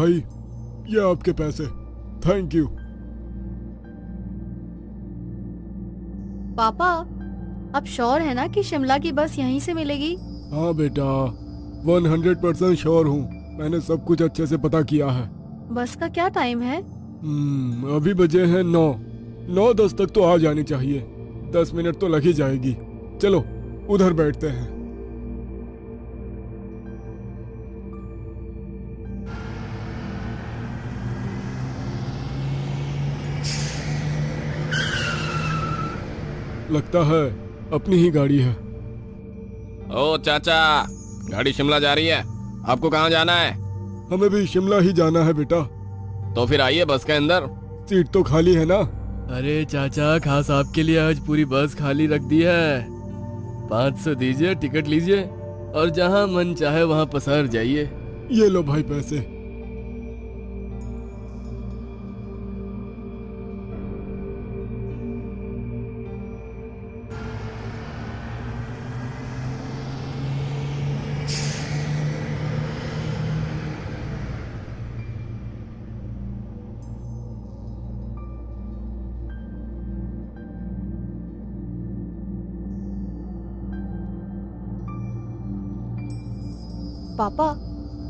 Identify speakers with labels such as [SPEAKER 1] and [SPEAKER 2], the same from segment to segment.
[SPEAKER 1] भाई, ये आपके पैसे। Thank you.
[SPEAKER 2] पापा, आप श्योर है ना कि शिमला की बस यहीं से मिलेगी?
[SPEAKER 1] हाँ बेटा, 100% श्योर हूँ। मैंने सब कुछ अच्छे से पता किया है।
[SPEAKER 2] बस का क्या टाइम है?
[SPEAKER 1] अभी बजे हैं 9:10 तक तो आ जानी चाहिए। 10 मिनट तो लग ही जाएगी। चलो उधर बैठते हैं। लगता है अपनी ही गाड़ी है।
[SPEAKER 3] ओ चाचा, गाड़ी शिमला जा रही है। आपको कहाँ जाना है?
[SPEAKER 1] हमें भी शिमला ही जाना है बेटा।
[SPEAKER 3] तो फिर आइए बस के अंदर।
[SPEAKER 1] सीट तो खाली है ना?
[SPEAKER 4] अरे चाचा, खास आपके लिए आज पूरी बस खाली रख दी है। 500 दीजिए, टिकट लीजिए और जहाँ मन चाहे वहाँ पसर जाइए।
[SPEAKER 1] ये लो भाई पैसे।
[SPEAKER 2] पापा,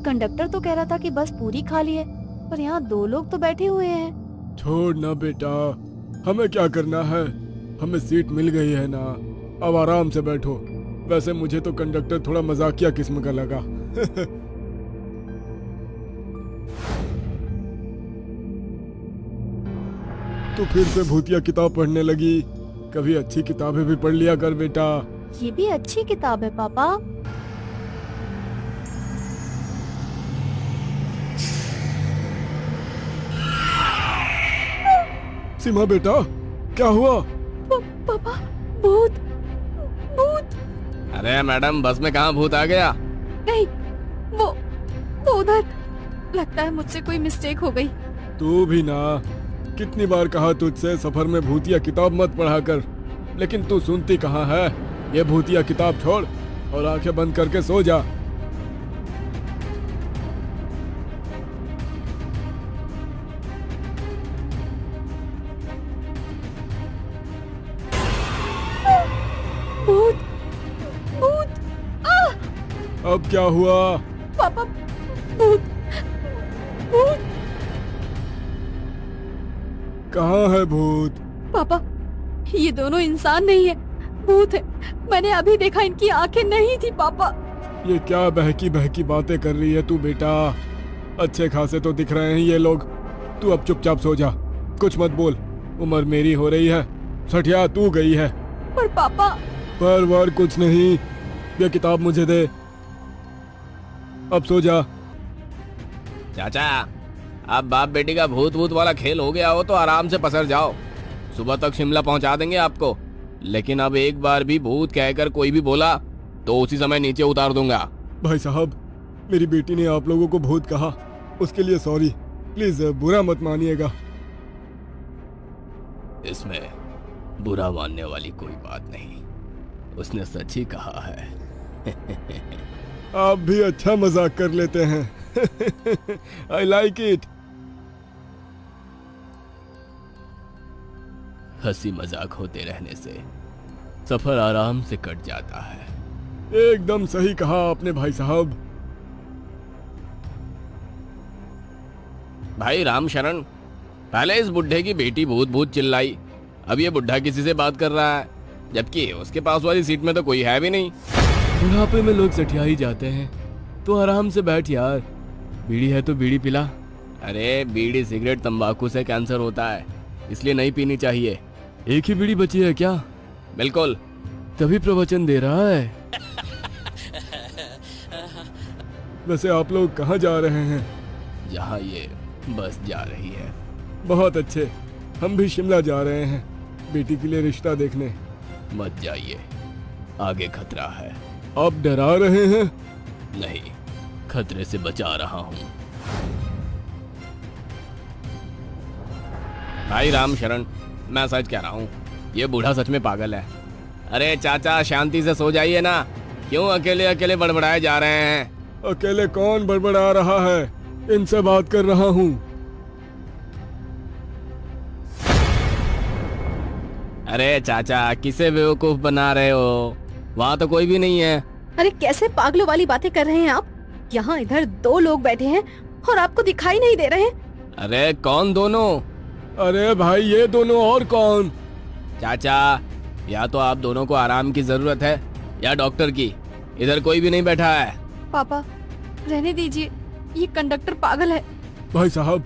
[SPEAKER 2] कंडक्टर तो कह रहा था कि बस पूरी खाली है, पर यहाँ 2 लोग तो बैठे हुए हैं।
[SPEAKER 1] छोड़ ना बेटा, हमें क्या करना है। हमें सीट मिल गई है ना, अब आराम से बैठो। वैसे मुझे तो कंडक्टर थोड़ा मजाकिया किस्म का लगा। तू फिर से भूतिया किताब पढ़ने लगी। कभी अच्छी किताबें भी पढ़ लिया कर बेटा।
[SPEAKER 2] ये भी अच्छी किताब है पापा।
[SPEAKER 1] सीमा बेटा, क्या हुआ?
[SPEAKER 2] पापा, भूत भूत।
[SPEAKER 3] अरे मैडम, बस में कहाँ भूत आ गया?
[SPEAKER 2] नहीं, वो उधर। लगता है मुझसे कोई मिस्टेक हो गई।
[SPEAKER 1] तू भी ना, कितनी बार कहा तुझसे सफर में भूतिया किताब मत पढ़ा कर, लेकिन तू सुनती कहाँ है। ये भूतिया किताब छोड़ और आंखें बंद करके सो जा।
[SPEAKER 2] भूत भूत।
[SPEAKER 1] अब क्या हुआ?
[SPEAKER 2] पापा, भूत भूत।
[SPEAKER 1] कहाँ है भूत?
[SPEAKER 2] पापा, ये दोनों इंसान नहीं है, भूत है। मैंने अभी देखा, इनकी आंखें नहीं थी पापा।
[SPEAKER 1] ये क्या बहकी बहकी बातें कर रही है तू बेटा? अच्छे खासे तो दिख रहे हैं ये लोग। तू अब चुपचाप सो जा, कुछ मत बोल। उम्र मेरी हो रही है, सठिया तू गई है।
[SPEAKER 2] पर पापा।
[SPEAKER 1] पर वार कुछ नहीं, ये किताब मुझे दे। अब सो जा।
[SPEAKER 3] चाचा, अब बाप बेटी का भूत भूत वाला खेल हो गया हो तो आराम से पसर जाओ। सुबह तक शिमला पहुंचा देंगे आपको। लेकिन अब एक बार भी भूत कहकर कोई भी बोला तो उसी समय नीचे उतार दूंगा।
[SPEAKER 1] भाई साहब, मेरी बेटी ने आप लोगों को भूत कहा, उसके लिए सॉरी। प्लीज बुरा मत मानिएगा।
[SPEAKER 4] इसमें बुरा मानने वाली कोई बात नहीं, उसने सच ही कहा है।
[SPEAKER 1] आप भी अच्छा मजाक कर लेते हैं। I like it.
[SPEAKER 4] हंसी मजाक होते रहने से सफर आराम से कट जाता है।
[SPEAKER 1] एकदम सही कहा आपने भाई साहब।
[SPEAKER 3] भाई राम शरण, पहले इस बुढ़े की बेटी भूत भूत चिल्लाई, अब ये बुढ़ा किसी से बात कर रहा है, जबकि उसके पास वाली सीट में तो कोई है भी नहीं।
[SPEAKER 4] बुढ़ापे में लोग सठिया ही जाते हैं, तो आराम से बैठ यार। बीड़ी है तो बीड़ी पिला।
[SPEAKER 3] अरे बीड़ी सिगरेट तंबाकू से कैंसर होता है, इसलिए नहीं पीनी चाहिए।
[SPEAKER 4] एक ही बीड़ी बची है क्या?
[SPEAKER 3] बिल्कुल।
[SPEAKER 4] तभी प्रवचन दे रहा है।
[SPEAKER 1] वैसे आप लोग कहाँ जा रहे हैं?
[SPEAKER 4] जहाँ ये बस जा रही है।
[SPEAKER 1] बहुत अच्छे, हम भी शिमला जा रहे हैं बेटी के लिए रिश्ता देखने।
[SPEAKER 4] मत जाइए, आगे खतरा है।
[SPEAKER 1] आप डरा रहे हैं?
[SPEAKER 4] नहीं, खतरे से बचा रहा हूँ।
[SPEAKER 3] भाई राम शरण, मैं सच कह रहा हूँ, ये बूढ़ा सच में पागल है। अरे चाचा, शांति से सो जाइए ना, क्यों अकेले अकेले बड़बड़ाए जा रहे हैं?
[SPEAKER 1] अकेले कौन बड़बड़ा रहा है? इनसे बात कर रहा हूँ।
[SPEAKER 3] अरे चाचा, किसे बेवकूफ बना रहे हो? वहाँ तो कोई भी नहीं है।
[SPEAKER 2] अरे कैसे पागलों वाली बातें कर रहे हैं आप? यहाँ इधर 2 लोग बैठे हैं और आपको दिखाई नहीं दे रहे हैं?
[SPEAKER 3] अरे कौन दोनों?
[SPEAKER 1] अरे भाई ये दोनों और कौन?
[SPEAKER 3] चाचा, या तो आप दोनों को आराम की जरूरत है या डॉक्टर की। इधर कोई भी नहीं बैठा है।
[SPEAKER 2] पापा रहने दीजिए, ये कंडक्टर पागल है।
[SPEAKER 1] भाई साहब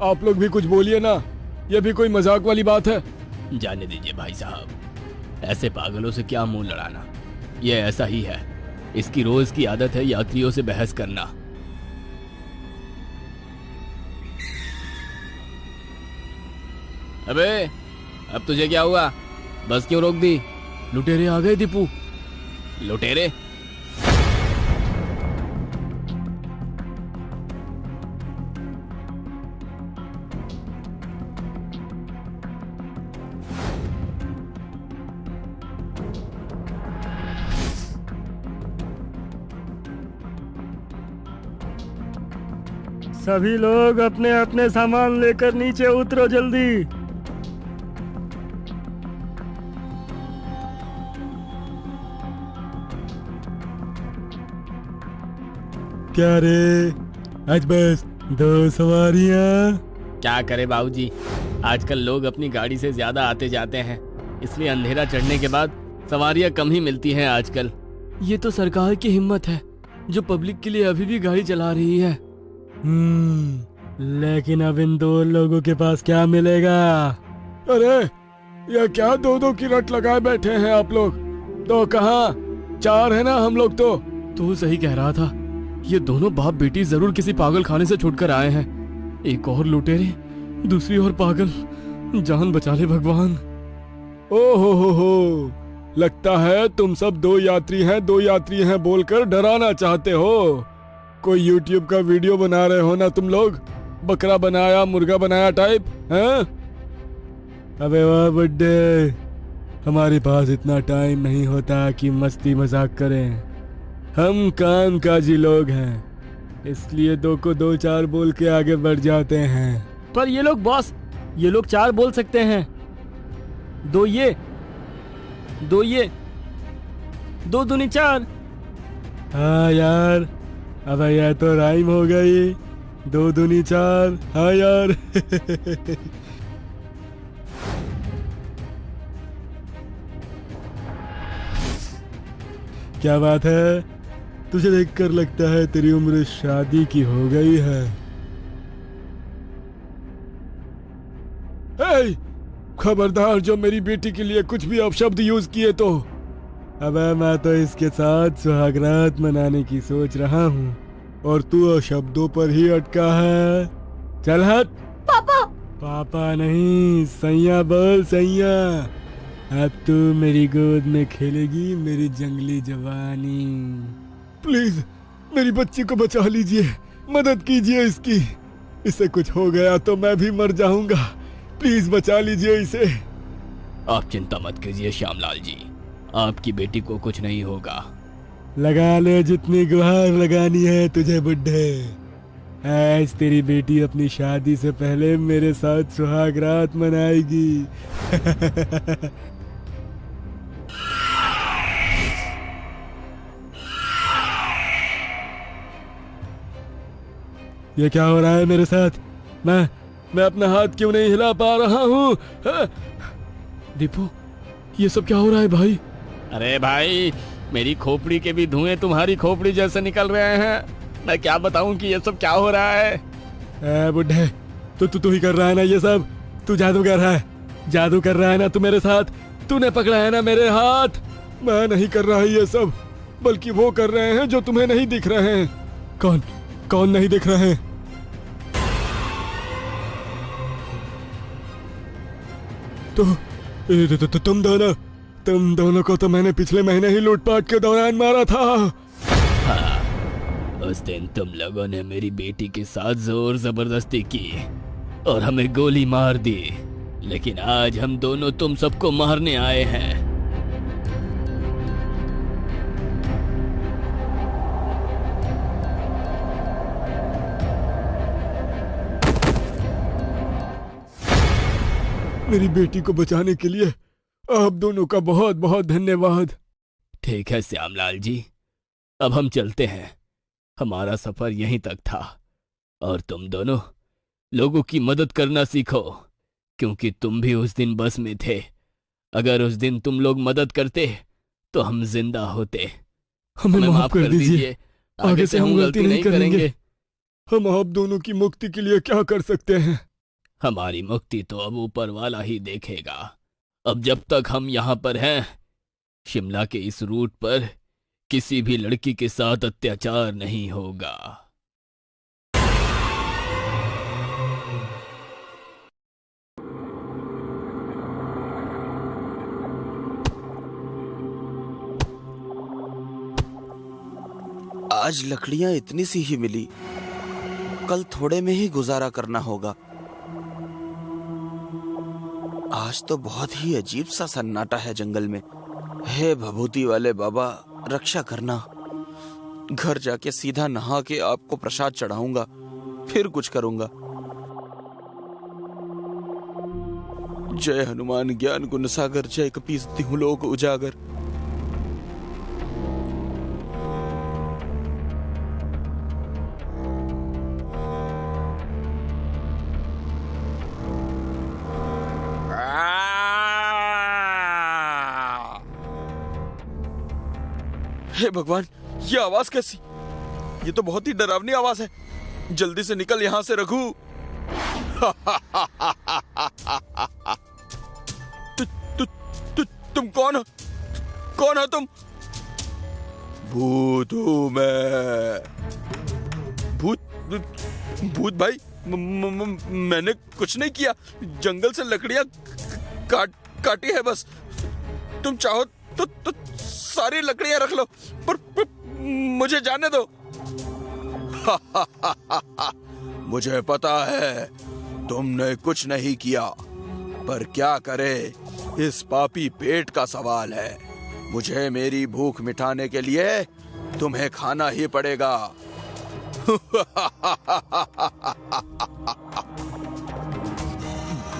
[SPEAKER 1] आप लोग भी कुछ बोलिए ना, ये भी कोई मजाक वाली बात है?
[SPEAKER 3] जाने दीजिए भाई साहब, ऐसे पागलों से क्या मुंह लड़ाना। ये ऐसा ही है, इसकी रोज की आदत है यात्रियों से बहस करना। अबे अब तुझे क्या हुआ? बस क्यों रोक दी?
[SPEAKER 4] लुटेरे आ गए दीपू।
[SPEAKER 3] लुटेरे?
[SPEAKER 1] सभी लोग अपने अपने सामान लेकर नीचे उतरो जल्दी। क्या रे, आज बस 2 सवारियां?
[SPEAKER 3] क्या करे बाबूजी, आजकल लोग अपनी गाड़ी से ज्यादा आते जाते हैं, इसलिए अंधेरा चढ़ने के बाद सवारियां कम ही मिलती हैं आजकल।
[SPEAKER 4] ये तो सरकार की हिम्मत है जो पब्लिक के लिए अभी भी गाड़ी चला रही है।
[SPEAKER 1] लेकिन अब इन 2 लोगों के पास क्या मिलेगा? अरे ये क्या 2-2 की रट लगाए बैठे हैं आप लोग? तो कहाँ 4 है ना हम लोग तो।
[SPEAKER 4] तू सही कह रहा था, ये दोनों बाप बेटी जरूर किसी पागल खाने से छुटकर आए हैं। एक और लुटेरे, दूसरी ओर पागल। जान बचा ले भगवान।
[SPEAKER 1] ओ हो, लगता है तुम सब 2 यात्री हैं बोलकर डराना चाहते हो। कोई YouTube का वीडियो बना रहे हो ना तुम लोग? बकरा बनाया मुर्गा बनाया टाइप हैं? अबे वाह बुड्ढे, हमारे पास इतना टाइम नहीं होता कि मस्ती मजाक करें। हम कामकाजी लोग हैं, इसलिए 2 को 2-4 बोल के आगे बढ़ जाते हैं।
[SPEAKER 4] पर ये लोग बॉस, ये लोग 4 बोल सकते हैं। 2 ये 2 2 दूनी 4।
[SPEAKER 1] हाँ यार, अब यह तो राइम हो गई। 2 दूनी 4। हाँ यार। क्या बात है, तुझे देखकर लगता है तेरी उम्र शादी की हो गई है। हे, खबरदार जो मेरी बेटी के लिए कुछ भी अपशब्द यूज किए तो। अबे मैं तो इसके साथ सुहागरात मनाने की सोच रहा हूँ और तू शब्दों पर ही अटका है। चल हट।
[SPEAKER 2] पापा
[SPEAKER 1] पापा नहीं, सैया बोल सैया। अब तू मेरी गोद में खेलेगी मेरी जंगली जवानी। प्लीज मेरी बच्ची को बचा लीजिए, मदद कीजिए इसकी। इसे कुछ हो गया तो मैं भी मर जाऊंगा। प्लीज बचा लीजिए इसे।
[SPEAKER 3] आप चिंता मत कीजिए श्यामलाल जी, आपकी बेटी को कुछ नहीं होगा।
[SPEAKER 1] लगा ले जितनी गुहार लगानी है तुझे बुड्ढे। आज तेरी बेटी अपनी शादी से पहले मेरे साथ सुहागरात मनाएगी। ये क्या हो रहा है मेरे साथ? मैं अपना हाथ क्यों नहीं हिला पा रहा हूँ?
[SPEAKER 4] दीपू, ये सब क्या हो रहा है भाई?
[SPEAKER 3] अरे भाई, मेरी खोपड़ी के भी धुएं तुम्हारी खोपड़ी जैसे निकल रहे हैं। मैं क्या बताऊं कि ये सब क्या हो रहा है।
[SPEAKER 1] बुड्ढे, तू ही कर रहा है ना ये सब? तू जादू कर रहा है, जादू कर रहा है ना तू मेरे साथ? तूने पकड़ा है ना मेरे हाथ? मैं नहीं कर रहा ये सब, बल्कि वो कर रहे हैं जो तुम्हें नहीं दिख रहे हैं। कौन नहीं दिख रहे हैं? तो तुम दोनों को तो मैंने पिछले महीने ही लूटपाट के दौरान मारा था।
[SPEAKER 3] हाँ, उस दिन तुम लोगों ने मेरी बेटी के साथ जोर जबरदस्ती की और हमें गोली मार दी, लेकिन आज हम दोनों तुम सबको मारने आए हैं।
[SPEAKER 1] मेरी बेटी को बचाने के लिए आप दोनों का बहुत बहुत धन्यवाद।
[SPEAKER 4] ठीक है श्यामलाल जी, अब हम चलते हैं। हमारा सफर यहीं तक था और तुम दोनों लोगों की मदद करना सीखो, क्योंकि तुम भी उस दिन बस में थे। अगर उस दिन तुम लोग मदद करते तो हम जिंदा होते।
[SPEAKER 1] हमें माफ कर दीजिए, आगे से हम गलती नहीं करेंगे। हम आप दोनों की मुक्ति के लिए क्या कर सकते हैं?
[SPEAKER 4] हमारी मुक्ति तो अब ऊपर वाला ही देखेगा। अब जब तक हम यहाँ पर हैं, शिमला के इस रूट पर किसी भी लड़की के साथ अत्याचार नहीं होगा।
[SPEAKER 5] आज लकड़ियां इतनी सी ही मिली, कल थोड़े में ही गुजारा करना होगा। आज तो बहुत ही अजीब सा सन्नाटा है जंगल में। हे भभूति वाले बाबा, रक्षा करना। घर जाके सीधा नहा के आपको प्रसाद चढ़ाऊंगा, फिर कुछ करूंगा। जय हनुमान ज्ञान गुण सागर, जय कपीस तिहु लोक उजागर। हे भगवान, ये आवाज कैसी? ये तो बहुत ही डरावनी आवाज है। जल्दी से निकल यहां से रघु। तुम कौन हो? कौन हो तुम? भूत हूं मैं। भूत भाई, मैंने कुछ नहीं किया। जंगल से लकड़ियां काटी है बस। तुम चाहो तो सारी लकड़ियां रख लो, पर मुझे जाने दो। मुझे पता है तुमने कुछ नहीं किया, पर क्या करे, इस पापी पेट का सवाल है। मुझे मेरी भूख मिटाने के लिए तुम्हें खाना ही पड़ेगा।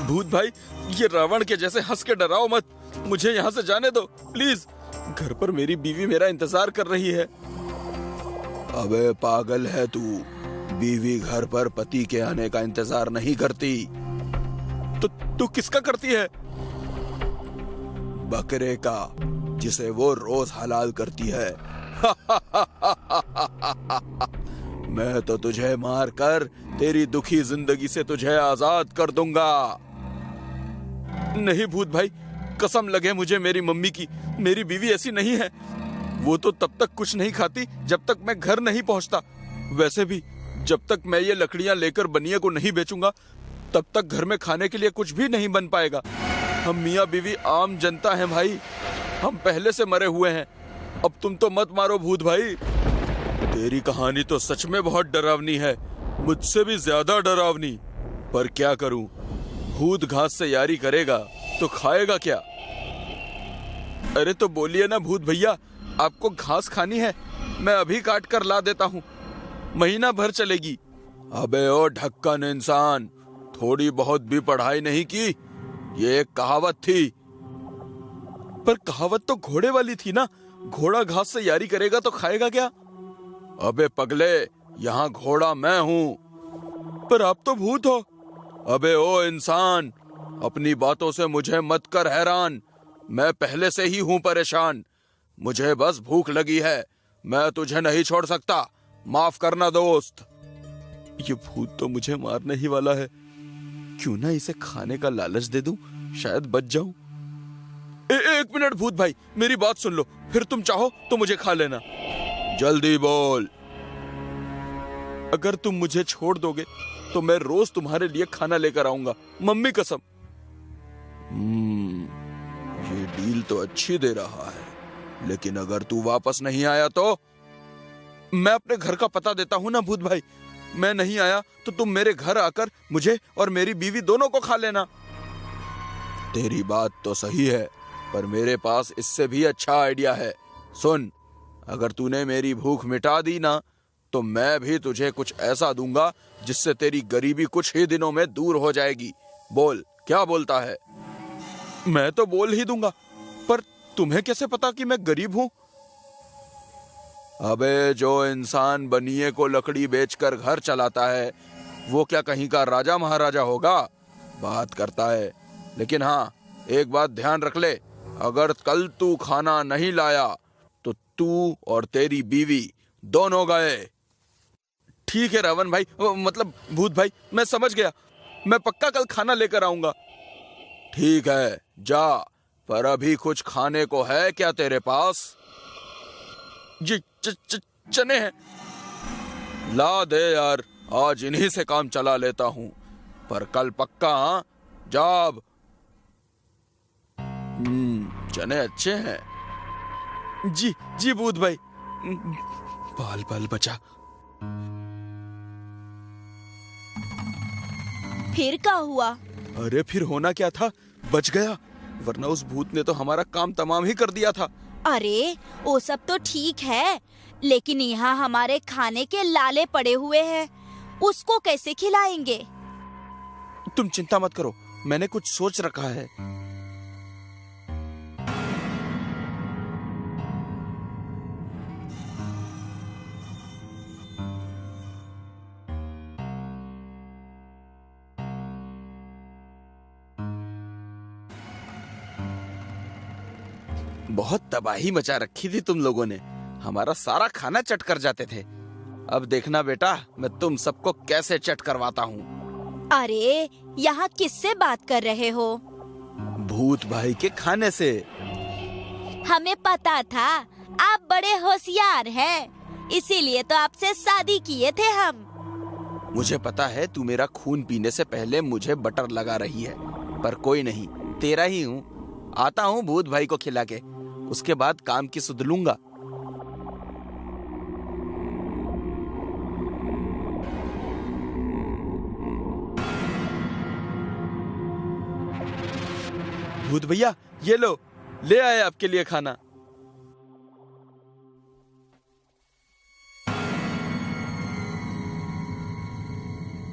[SPEAKER 5] भूत भाई, ये रावण के जैसे हंस के डराओ मत। मुझे यहाँ से जाने दो प्लीज। घर पर मेरी बीवी मेरा इंतजार कर रही है। अबे पागल है तू, बीवी घर पर पति के आने का इंतजार नहीं करती। तो तू किसका करती है? बकरे का, जिसे वो रोज हलाल करती है। मैं तो तुझे मारकर तेरी दुखी जिंदगी से तुझे आजाद कर दूंगा। नहीं भूत भाई, कसम लगे मुझे मेरी मम्मी की, मेरी बीवी ऐसी नहीं है। वो तो तब तक कुछ नहीं खाती जब तक मैं घर नहीं पहुंचता। वैसे भी जब तक मैं ये लकड़ियां लेकर बनिया को नहीं बेचूंगा, तब तक घर में खाने के लिए कुछ भी नहीं बन पाएगा। हम मियाँ बीवी आम जनता हैं भाई, हम पहले से मरे हुए हैं। अब तुम तो मत मारो भूत भाई। तेरी कहानी तो सच में बहुत डरावनी है, मुझसे भी ज्यादा डरावनी। पर क्या करूं, भूत घास से यारी करेगा तो खाएगा क्या? अरे तो बोलिए ना भूत भैया, आपको घास खानी है? मैं अभी काट कर ला देता हूँ, महीना भर चलेगी। अबे ओ ढक्कन इंसान, थोड़ी बहुत भी पढ़ाई नहीं की? ये एक कहावत थी। पर कहावत तो घोड़े वाली थी ना, घोड़ा घास से यारी करेगा तो खाएगा क्या? अबे पगले, यहाँ घोड़ा मैं हूँ। पर आप तो भूत हो। अबे ओ इंसान, अपनी बातों से मुझे मत कर हैरान। मैं पहले से ही हूँ परेशान। मुझे बस भूख लगी है, मैं तुझे नहीं छोड़ सकता। माफ करना दोस्त। ये भूत तो मुझे मारने ही वाला है। क्यों ना इसे खाने का लालच दे दूं, शायद बच जाऊं। एक मिनट भूत भाई, मेरी बात सुन लो, फिर तुम चाहो तो मुझे खा लेना। जल्दी बोल। अगर तुम मुझे छोड़ दोगे तो मैं रोज तुम्हारे लिए खाना लेकर आऊंगा, मम्मी कसम। ये डील तो अच्छी दे रहा है, लेकिन अगर तू वापस नहीं आया तो? मैं अपने घर का पता देता हूं ना भूत भाई। मैं नहीं आया तो तुम मेरे घर आकर मुझे और मेरी बीवी दोनों को खा लेना। तेरी बात तो सही है, पर मेरे पास इससे भी अच्छा आइडिया है। सुन, अगर तूने मेरी भूख मिटा दी ना, तो मैं भी तुझे कुछ ऐसा दूंगा जिससे तेरी गरीबी कुछ ही दिनों में दूर हो जाएगी। बोल, क्या बोलता है? मैं तो बोल ही दूंगा, पर तुम्हें कैसे पता कि मैं गरीब हूं? अबे जो इंसान बनिए को लकड़ी बेचकर घर चलाता है, वो क्या कहीं का राजा महाराजा होगा? बात करता है। लेकिन हाँ, एक बात ध्यान रख ले, अगर कल तू खाना नहीं लाया तो तू और तेरी बीवी दोनों गए। ठीक है रावण भाई, मतलब भूत भाई, मैं समझ गया। मैं पक्का कल खाना लेकर आऊंगा। ठीक है, जा। पर अभी कुछ खाने को है क्या तेरे पास? जी चने हैं। ला दे यार, आज इन्हीं से काम चला लेता हूं, पर कल पक्का। हाँ, जाब। चने अच्छे हैं। जी जी भूत भाई। बाल बाल बचा।
[SPEAKER 6] फिर क्या हुआ?
[SPEAKER 5] अरे फिर होना क्या था, बच गया, वरना उस भूत ने तो हमारा काम तमाम ही कर दिया था।
[SPEAKER 6] अरे वो सब तो ठीक है, लेकिन यहाँ हमारे खाने के लाले पड़े हुए हैं, उसको कैसे खिलाएंगे?
[SPEAKER 5] तुम चिंता मत करो, मैंने कुछ सोच रखा है। बहुत तबाही मचा रखी थी तुम लोगों ने, हमारा सारा खाना चट कर जाते थे। अब देखना बेटा, मैं तुम सबको कैसे चट करवाता हूँ।
[SPEAKER 6] अरे यहाँ किससे बात कर रहे हो?
[SPEAKER 5] भूत भाई के खाने से।
[SPEAKER 6] हमें पता था आप बड़े होशियार हैं, इसीलिए तो आपसे शादी किए थे हम।
[SPEAKER 5] मुझे पता है तू मेरा खून पीने से पहले मुझे बटर लगा रही है, पर कोई नहीं, तेरा ही हूँ। आता हूँ भूत भाई को खिला के, उसके बाद काम की सुध लूंगा। भूत भैया, ये लो, ले आए आपके लिए खाना।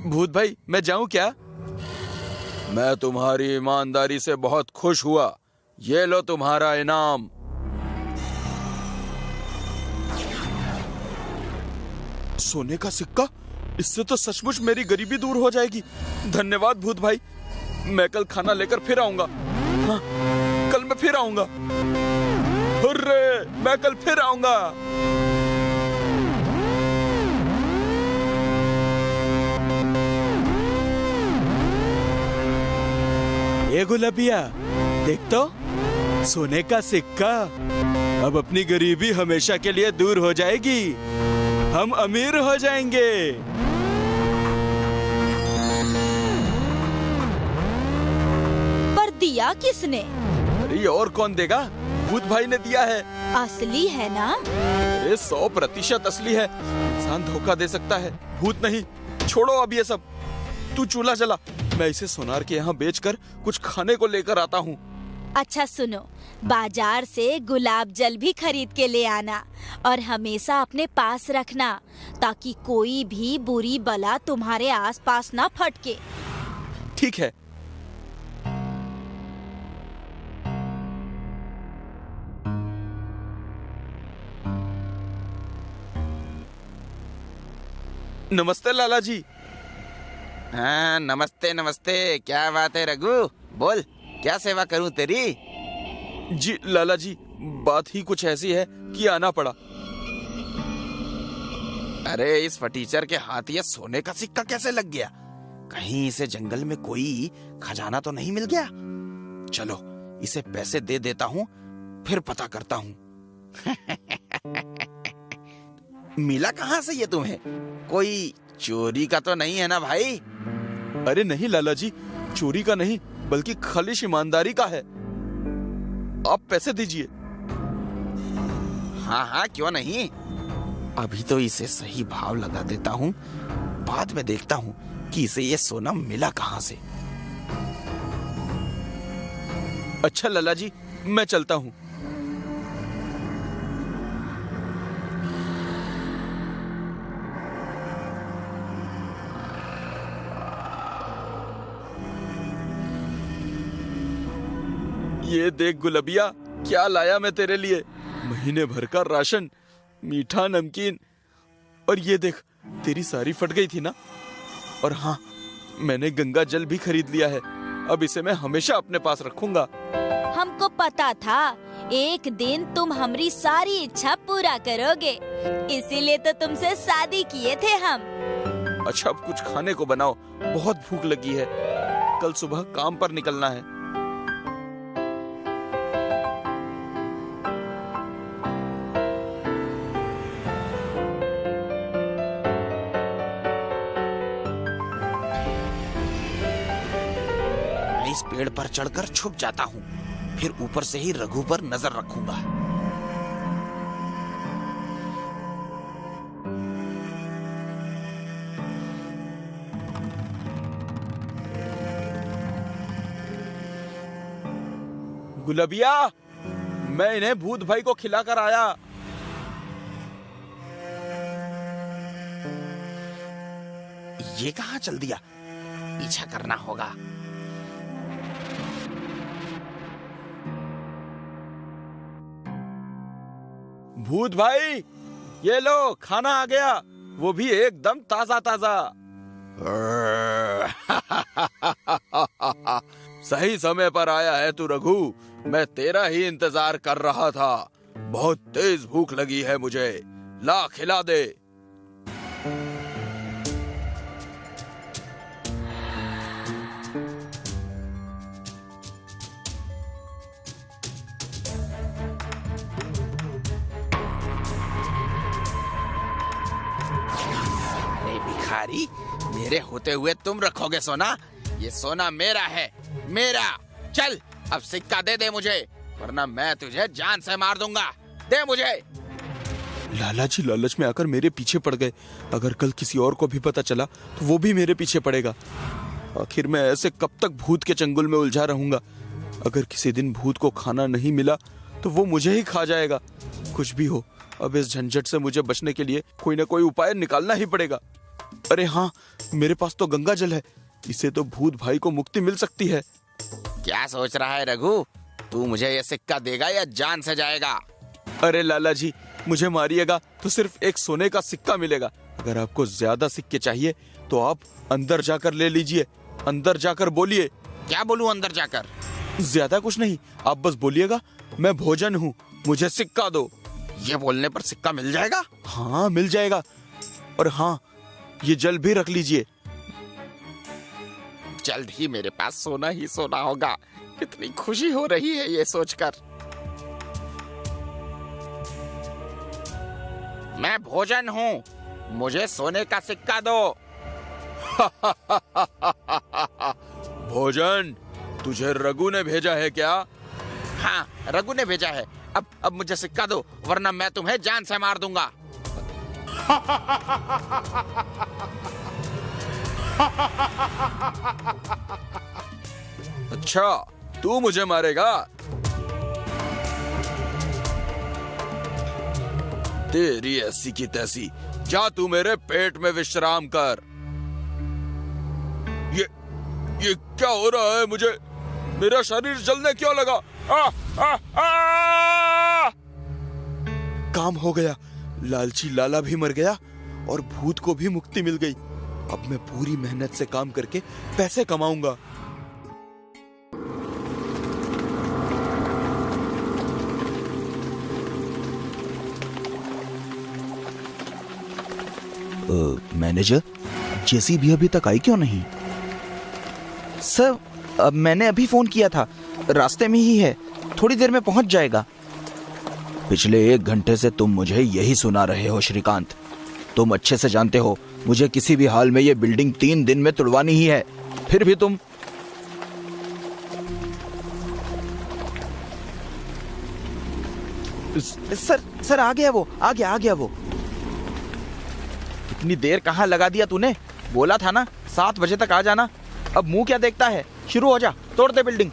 [SPEAKER 5] भूत भाई, मैं जाऊं क्या? मैं तुम्हारी ईमानदारी से बहुत खुश हुआ, ये लो तुम्हारा इनाम। सोने का सिक्का? इससे तो सचमुच मेरी गरीबी दूर हो जाएगी। धन्यवाद भूत भाई, मैं कल खाना लेकर फिर आऊंगा। हाँ, कल मैं फिर आऊंगा। हुर्रे, मैं कल फिर आऊंगा। ए गुलाबिया, देख तो, सोने का सिक्का। अब अपनी गरीबी हमेशा के लिए दूर हो जाएगी, हम अमीर हो जाएंगे।
[SPEAKER 6] पर दिया किसने?
[SPEAKER 5] अरे और कौन देगा? भूत भाई ने दिया है।
[SPEAKER 6] असली है ना?
[SPEAKER 5] अरे 100% असली है। इंसान धोखा दे सकता है, भूत नहीं। छोड़ो अब ये सब, तू चूल्हा जला, मैं इसे सोनार के यहाँ बेचकर कुछ खाने को लेकर आता हूँ।
[SPEAKER 6] अच्छा सुनो, बाजार से गुलाब जल भी खरीद के ले आना और हमेशा अपने पास रखना, ताकि कोई भी बुरी बला तुम्हारे आसपास ना फटके।
[SPEAKER 5] ठीक है। नमस्ते लाला जी।
[SPEAKER 3] हाँ, नमस्ते नमस्ते। क्या बात है रघु, बोल, क्या सेवा करूं तेरी?
[SPEAKER 5] जी लाला जी, बात ही कुछ ऐसी है कि आना पड़ा।
[SPEAKER 3] अरे इस फटीचर के हाथ ये सोने का सिक्का कैसे लग गया? कहीं इसे जंगल में कोई खजाना तो नहीं मिल गया? चलो इसे पैसे दे देता हूँ, फिर पता करता हूँ। मिला कहाँ से ये तुम्हें? कोई चोरी का तो नहीं है ना भाई?
[SPEAKER 5] अरे नहीं लाला जी, चोरी का नहीं, बल्कि खालिश ईमानदारी का है। आप पैसे दीजिए।
[SPEAKER 3] हाँ हाँ, क्यों नहीं। अभी तो इसे सही भाव लगा देता हूँ, बाद में देखता हूँ कि इसे ये सोना मिला कहाँ से।
[SPEAKER 5] अच्छा लाला जी, मैं चलता हूँ। ये देख गुलबिया, क्या लाया मैं तेरे लिए। महीने भर का राशन, मीठा नमकीन। और ये देख, तेरी साड़ी फट गई थी ना। और हाँ, मैंने गंगा जल भी खरीद लिया है। अब इसे मैं हमेशा अपने पास रखूंगा।
[SPEAKER 6] हमको पता था एक दिन तुम हमारी सारी इच्छा पूरा करोगे, इसीलिए तो तुमसे शादी किए थे हम।
[SPEAKER 5] अच्छा, अब कुछ खाने को बनाओ, बहुत भूख लगी है। कल सुबह काम पर निकलना है।
[SPEAKER 7] मैं इस पेड़ पर चढ़कर छुप जाता हूँ, फिर ऊपर से ही रघु पर नजर रखूंगा।
[SPEAKER 5] गुलबिया, मैं इन्हें भूत भाई को खिलाकर आया।
[SPEAKER 7] ये कहाँ चल दिया? पीछा करना होगा।
[SPEAKER 5] भूत भाई, ये लो, खाना आ गया, वो भी एकदम ताजा ताजा। सही समय पर आया है तू रघु, मैं तेरा ही इंतजार कर रहा था। बहुत तेज भूख लगी है मुझे, ला खिला दे।
[SPEAKER 7] अरे भिखारी, मेरे होते हुए तुम रखोगे सोना? ये सोना मेरा है, मेरा। चल, अब सिक्का दे दे मुझे, वरना मैं तुझे जान से मार दूंगा। दे मुझे।
[SPEAKER 5] लाला जी लालच में आकर मेरे पीछे पड़ गए। अगर कल किसी और को भी पता चला तो वो भी मेरे पीछे पड़ेगा। आखिर मैं ऐसे कब तक भूत के चंगुल में उलझा रहूंगा। अगर किसी दिन भूत को खाना नहीं मिला तो वो मुझे ही खा जाएगा। कुछ भी हो, अब इस झंझट से मुझे बचने के लिए कोई ना कोई उपाय निकालना ही पड़ेगा। अरे हाँ, मेरे पास तो गंगा जल है, इससे तो भूत भाई को मुक्ति मिल सकती है।
[SPEAKER 7] क्या सोच रहा है रघु? तू मुझे ये सिक्का देगा या जान से जाएगा?
[SPEAKER 5] अरे लाला जी, मुझे मारिएगा तो सिर्फ एक सोने का सिक्का मिलेगा। अगर आपको ज्यादा सिक्के चाहिए तो आप अंदर जाकर ले लीजिए। अंदर जाकर बोलिए।
[SPEAKER 7] क्या बोलूं अंदर जाकर?
[SPEAKER 5] ज्यादा कुछ नहीं, आप बस बोलिएगा, मैं भोजन हूँ, मुझे सिक्का दो।
[SPEAKER 7] ये बोलने पर सिक्का मिल जाएगा?
[SPEAKER 5] हाँ, मिल जाएगा। और हाँ, ये जल भी रख लीजिए।
[SPEAKER 7] जल्द ही मेरे पास सोना ही सोना होगा। कितनी खुशी हो रही है ये सोचकर। मैं भोजन हूँ, मुझे सोने का सिक्का दो।
[SPEAKER 5] भोजन? तुझे रघु ने भेजा है क्या?
[SPEAKER 7] हाँ, रघु ने भेजा है। अब मुझे सिक्का दो, वरना मैं तुम्हें जान से मार दूंगा।
[SPEAKER 5] अच्छा, तू मुझे मारेगा? तेरी ऐसी की तैसी, जा तू मेरे पेट में विश्राम कर। ये क्या हो रहा है मुझे? मेरा शरीर जलने क्यों लगा? काम हो गया, लालची लाला भी मर गया और भूत को भी मुक्ति मिल गई। अब मैं पूरी मेहनत से काम करके पैसे कमाऊंगा।
[SPEAKER 8] मैनेजर, जेसी भी अभी तक आई क्यों नहीं? सर, मैंने अभी फोन किया था, रास्ते में ही है, थोड़ी देर में पहुंच जाएगा। पिछले 1 घंटे से तुम मुझे यही सुना रहे हो श्रीकांत। तुम अच्छे से जानते हो मुझे किसी भी हाल में ये बिल्डिंग 3 दिन में तुड़वानी ही है, फिर भी तुम। सर आ गया वो, आ गया वो। इतनी देर कहाँ लगा दिया तूने? बोला था ना 7 बजे तक आ जाना। अब मुंह क्या देखता है, शुरू हो जा, तोड़ दे बिल्डिंग।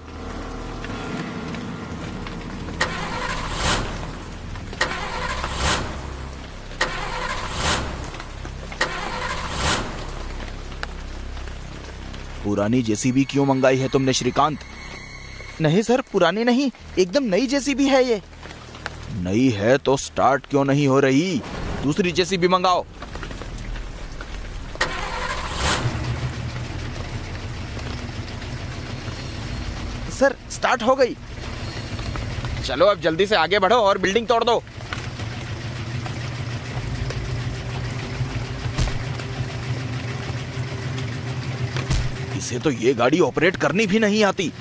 [SPEAKER 8] पुरानी जेसीबी क्यों मंगाई है तुमने श्रीकांत? नहीं सर, पुरानी नहीं, एकदम नई जेसीबी है ये। नई है तो स्टार्ट क्यों नहीं हो रही? दूसरी जेसीबी मंगाओ। सर स्टार्ट हो गई। चलो अब जल्दी से आगे बढ़ो और बिल्डिंग तोड़ दो। इसे तो ये गाड़ी ऑपरेट करनी भी नहीं आती।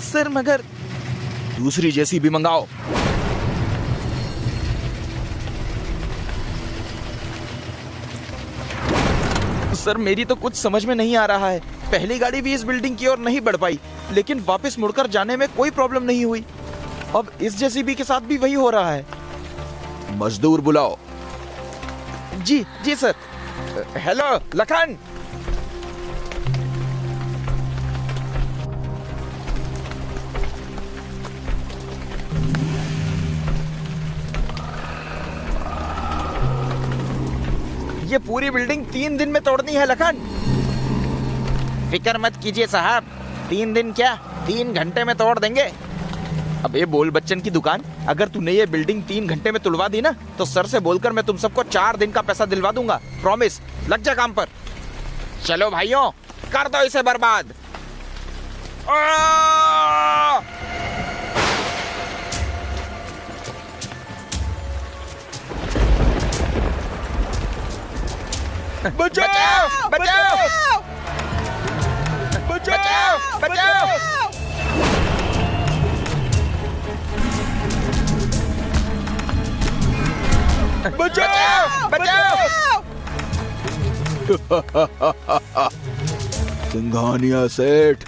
[SPEAKER 8] सर मगर दूसरी जेसीबी मंगाओ। सर मेरी तो कुछ समझ में नहीं आ रहा है। पहली गाड़ी भी इस बिल्डिंग की ओर नहीं बढ़ पाई, लेकिन वापस मुड़कर जाने में कोई प्रॉब्लम नहीं हुई। अब इस जेसीबी के साथ भी वही हो रहा है। मजदूर बुलाओ। जी जी सर। हेलो लखन। ये पूरी बिल्डिंग 3 दिन में तोड़नी है लखन। फिक्र मत कीजिए साहब, 3 दिन क्या 3 घंटे में तोड़ देंगे। अब ये बोल बच्चन की दुकान, अगर तूने ये बिल्डिंग 3 घंटे में तुड़वा दी ना तो सर से बोलकर मैं तुम सबको 4 दिन का पैसा दिलवा दूंगा। प्रॉमिस, लग जा काम पर। चलो भाइयों, कर दो इसे बर्बाद। बचाओ बचाओ बचाओ बचाओ। बचाओ बचाओ। सिंघानिया सेठ,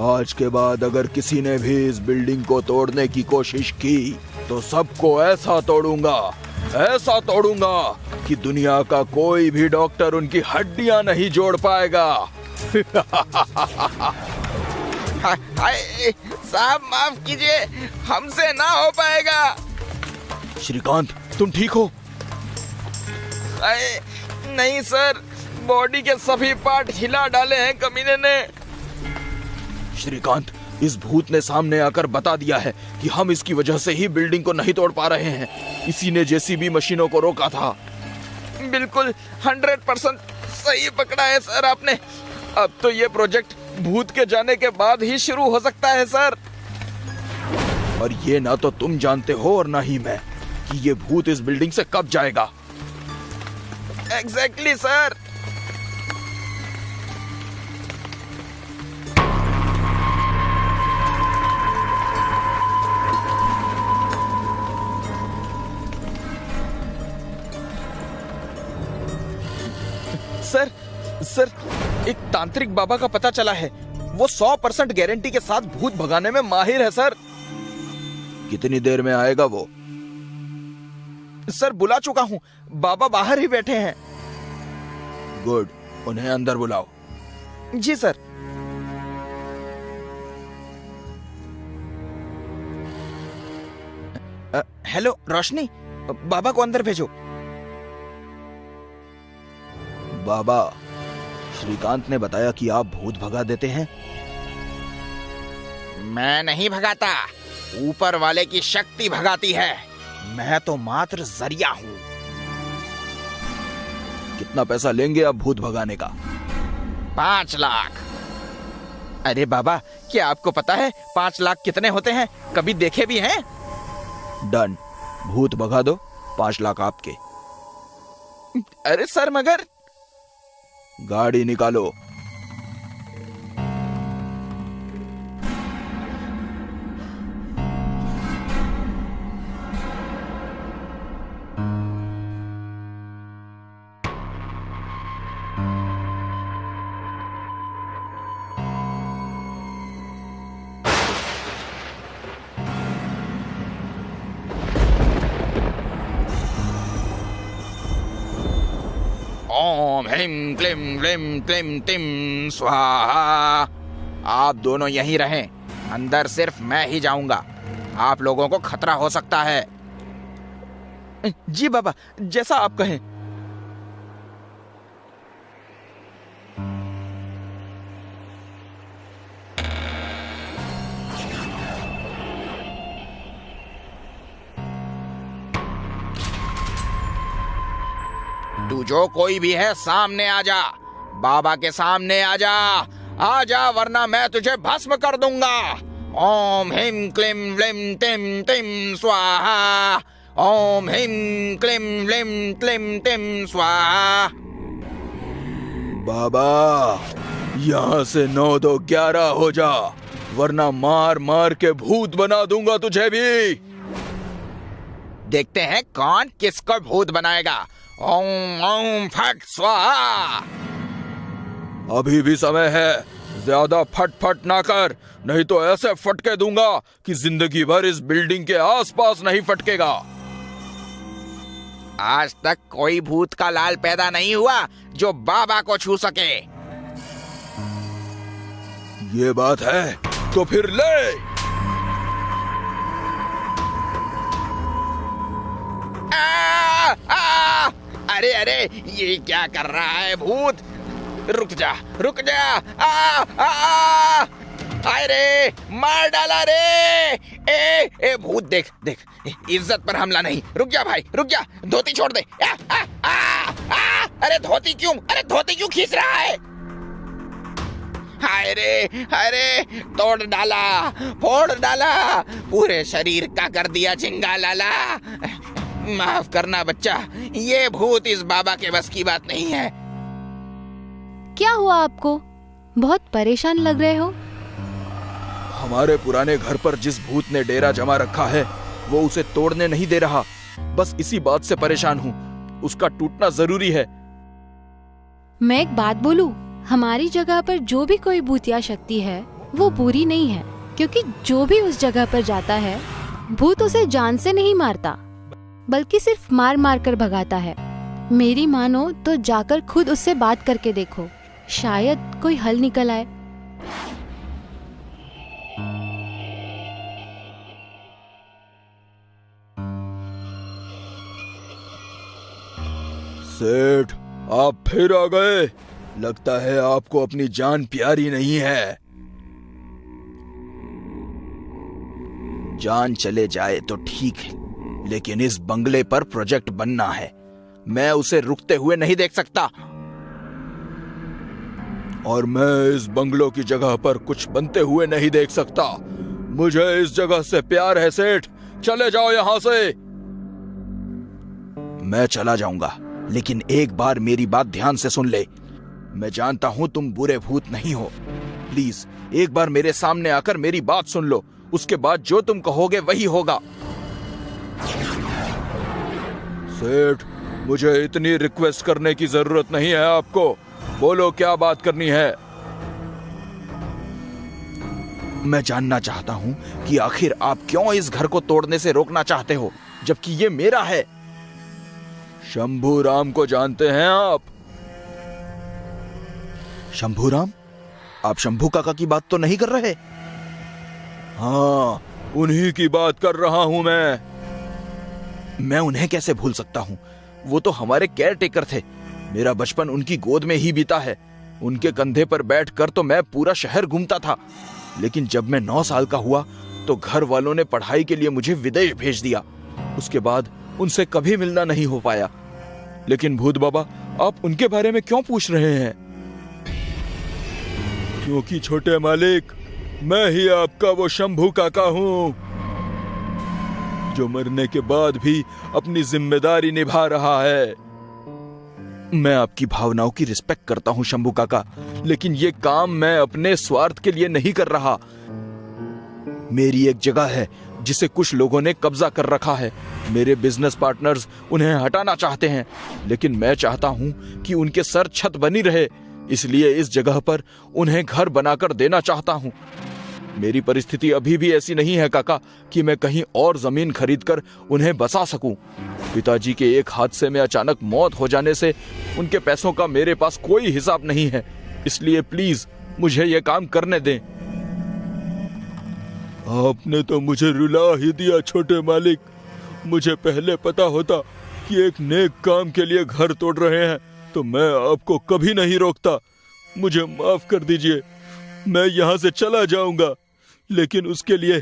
[SPEAKER 8] आज के बाद अगर किसी ने भी इस बिल्डिंग को तोड़ने की कोशिश की तो सबको ऐसा तोड़ूंगा कि दुनिया का कोई भी डॉक्टर उनकी हड्डियां नहीं जोड़ पाएगा। साहब माफ कीजिए, हमसे ना हो पाएगा। श्रीकांत तुम ठीक हो? नहीं सर, बॉडी के सभी पार्ट हिला डाले हैं कमीने ने। श्रीकांत, इस भूत ने सामने आकर बता दिया है कि हम इसकी वजह से ही बिल्डिंग को नहीं तोड़ पा रहे हैं। इसी ने जेसीबी मशीनों को रोका था। बिल्कुल 100% सही पकड़ा है सर आपने। अब तो ये प्रोजेक्ट भूत के जाने के बाद ही शुरू हो सकता है सर। और ये ना तो तुम जानते हो और ना ही मैं कि ये भूत इस बिल्डिंग से कब जाएगा। Exactly sir. सर सर, एक तांत्रिक बाबा का पता चला है। वो 100% गारंटी के साथ भूत भगाने में माहिर है सर। कितनी देर में आएगा वो? सर बुला चुका हूं, बाबा बाहर ही बैठे हैं। गुड, उन्हें अंदर बुलाओ। जी सर। हेलो रोशनी, बाबा को अंदर भेजो। बाबा, श्रीकांत ने बताया कि आप भूत भगा देते हैं। मैं नहीं भगाता, ऊपर वाले की शक्ति भगाती है। मैं तो मात्र जरिया हूं। कितना पैसा लेंगे आप भूत भगाने का? 5 लाख। अरे बाबा, क्या आपको पता है 5 लाख कितने होते हैं? कभी देखे भी हैं? डन, भूत भगा दो, 5 लाख आपके। अरे सर मगर। गाड़ी निकालो। ओम ह्रीम क्लीम ग्लीम क्लीम टिम स्वाहा। आप दोनों यहीं रहें, अंदर सिर्फ मैं ही जाऊंगा। आप लोगों को खतरा हो सकता है। जी बाबा, जैसा आप कहें।
[SPEAKER 7] तू जो कोई भी है सामने आ जा, बाबा के सामने आ जा, वरना मैं तुझे भस्म कर दूंगा। ओम हिम क्लीम लिम टिम टिम स्वाहा, ओम हिम क्लीम लिम क्लीम टिम स्वाहा।
[SPEAKER 5] बाबा, यहाँ से 9 2 11 हो जा, वरना मार मार के भूत बना दूंगा तुझे भी।
[SPEAKER 7] देखते हैं कौन किसको भूत बनाएगा। ओम ओम फट स्वाहा।
[SPEAKER 5] अभी भी समय है, ज्यादा फट फट ना कर, नहीं तो ऐसे फटके दूंगा कि जिंदगी भर इस बिल्डिंग के आसपास नहीं फटकेगा।
[SPEAKER 7] आज तक कोई भूत का लाल पैदा नहीं हुआ जो बाबा को छू सके।
[SPEAKER 5] ये बात है तो फिर ले।
[SPEAKER 7] अरे अरे, ये क्या कर रहा है भूत? रुक जा रुक जा। आए रे, मार डाला रे। ए भूत, देख देख, इज्जत पर हमला नहीं। रुक जा भाई, रुक जा, धोती छोड़ दे। अरे धोती क्यों खींच रहा है? हाय रे, तोड़ डाला, फोड़ डाला, पूरे शरीर का कर दिया झिंगा लाला। माफ करना बच्चा, ये भूत इस बाबा के बस की बात नहीं है।
[SPEAKER 2] क्या हुआ आपको? बहुत परेशान लग रहे हो।
[SPEAKER 5] हमारे पुराने घर पर जिस भूत ने डेरा जमा रखा है, वो उसे तोड़ने नहीं दे रहा। बस इसी बात से परेशान हूँ। उसका टूटना जरूरी है।
[SPEAKER 2] मैं एक बात बोलूं, हमारी जगह पर जो भी कोई भूतिया शक्ति है वो बुरी नहीं है, क्योंकि जो भी उस जगह पर जाता है भूत उसे जान से नहीं मारता, बल्कि सिर्फ मार मार कर भगाता है। मेरी मानो तो जाकर खुद उससे बात करके देखो, शायद कोई हल निकल आए।
[SPEAKER 5] सेठ, आप फिर आ गए। लगता है आपको अपनी जान प्यारी नहीं है।
[SPEAKER 8] जान चले जाए तो ठीक है, लेकिन इस बंगले पर प्रोजेक्ट बनना है। मैं उसे रुकते हुए नहीं देख सकता।
[SPEAKER 5] और मैं इस बंगलों की जगह पर कुछ बनते हुए नहीं देख सकता। मुझे इस जगह से प्यार है सेठ, चले जाओ यहां से।
[SPEAKER 8] मैं चला जाऊंगा, लेकिन एक बार मेरी बात ध्यान से सुन ले। मैं जानता हूं तुम बुरे भूत नहीं हो। प्लीज एक बार मेरे सामने आकर मेरी बात सुन लो, उसके बाद जो तुम कहोगे वही होगा।
[SPEAKER 5] सेठ, मुझे इतनी रिक्वेस्ट करने की जरूरत नहीं है आपको। बोलो क्या बात करनी है।
[SPEAKER 8] मैं जानना चाहता हूं कि आखिर आप क्यों इस घर को तोड़ने से रोकना चाहते हो, जबकि ये मेरा है।
[SPEAKER 5] शंभू राम को जानते हैं आप?
[SPEAKER 8] शंभू राम? आप शंभू काका की बात तो नहीं कर रहे?
[SPEAKER 5] हाँ, उन्हीं की बात कर रहा हूं
[SPEAKER 8] मैं उन्हें कैसे भूल सकता हूं? वो तो हमारे केयर टेकर थे। मेरा बचपन उनकी गोद में ही बीता है। उनके कंधे पर बैठकर तो मैं पूरा शहर घूमता था। लेकिन जब मैं 9 साल का हुआ तो घर वालों ने पढ़ाई के लिए मुझे विदेश भेज दिया। उसके बाद उनसे कभी मिलना नहीं हो पाया।
[SPEAKER 5] लेकिन भूत बाबा, आप उनके बारे में क्यों पूछ रहे हैं? क्योंकि छोटे मालिक, मैं ही आपका वो शंभू काका हूं, जो मरने के बाद भी अपनी जिम्मेदारी निभा रहा है।
[SPEAKER 8] मैं आपकी भावनाओं की रिस्पेक्ट करता हूं शंभू काका, लेकिन ये काम मैं अपने स्वार्थ के लिए नहीं कर रहा। मेरी एक जगह है जिसे कुछ लोगों ने कब्जा कर रखा है। मेरे बिजनेस पार्टनर्स उन्हें हटाना चाहते हैं, लेकिन मैं चाहता हूं कि उनके सर छत बनी रहे। इसलिए इस जगह पर उन्हें घर बनाकर देना चाहता हूं। मेरी परिस्थिति अभी भी ऐसी नहीं है काका कि मैं कहीं और जमीन खरीदकर उन्हें बसा सकूं। पिताजी के एक हादसे में अचानक मौत हो जाने से उनके पैसों का मेरे पास कोई हिसाब नहीं है। इसलिए प्लीज मुझे यह काम करने दें।
[SPEAKER 5] आपने तो मुझे रुला ही दिया छोटे मालिक। मुझे पहले पता होता कि एक नेक काम के लिए घर तोड़ रहे हैं तो मैं आपको कभी नहीं रोकता। मुझे माफ कर दीजिए, मैं यहाँ से चला जाऊंगा, लेकिन उसके लिए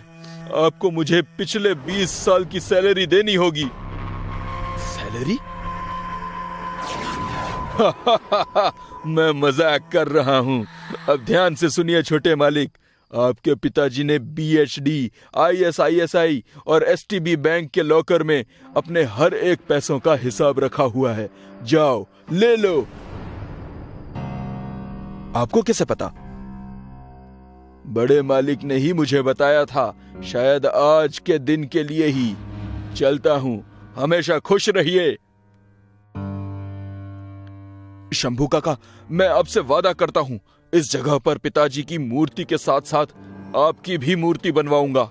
[SPEAKER 5] आपको मुझे पिछले 20 साल की सैलरी देनी होगी।
[SPEAKER 8] सैलरी?
[SPEAKER 5] मैं मजाक कर रहा हूँ। अब ध्यान से सुनिए छोटे मालिक, आपके पिताजी ने BHD, ISISI और STB बैंक के लॉकर में अपने हर एक पैसों का हिसाब रखा हुआ है। जाओ ले लो।
[SPEAKER 8] आपको कैसे पता?
[SPEAKER 5] बड़े मालिक ने ही मुझे बताया था, शायद आज के दिन के लिए ही। चलता हूँ, हमेशा खुश रहिए।
[SPEAKER 8] शंभू काका,
[SPEAKER 5] मैं आपसे वादा करता हूँ, इस जगह पर पिताजी की मूर्ति के साथ साथ आपकी भी मूर्ति बनवाऊंगा।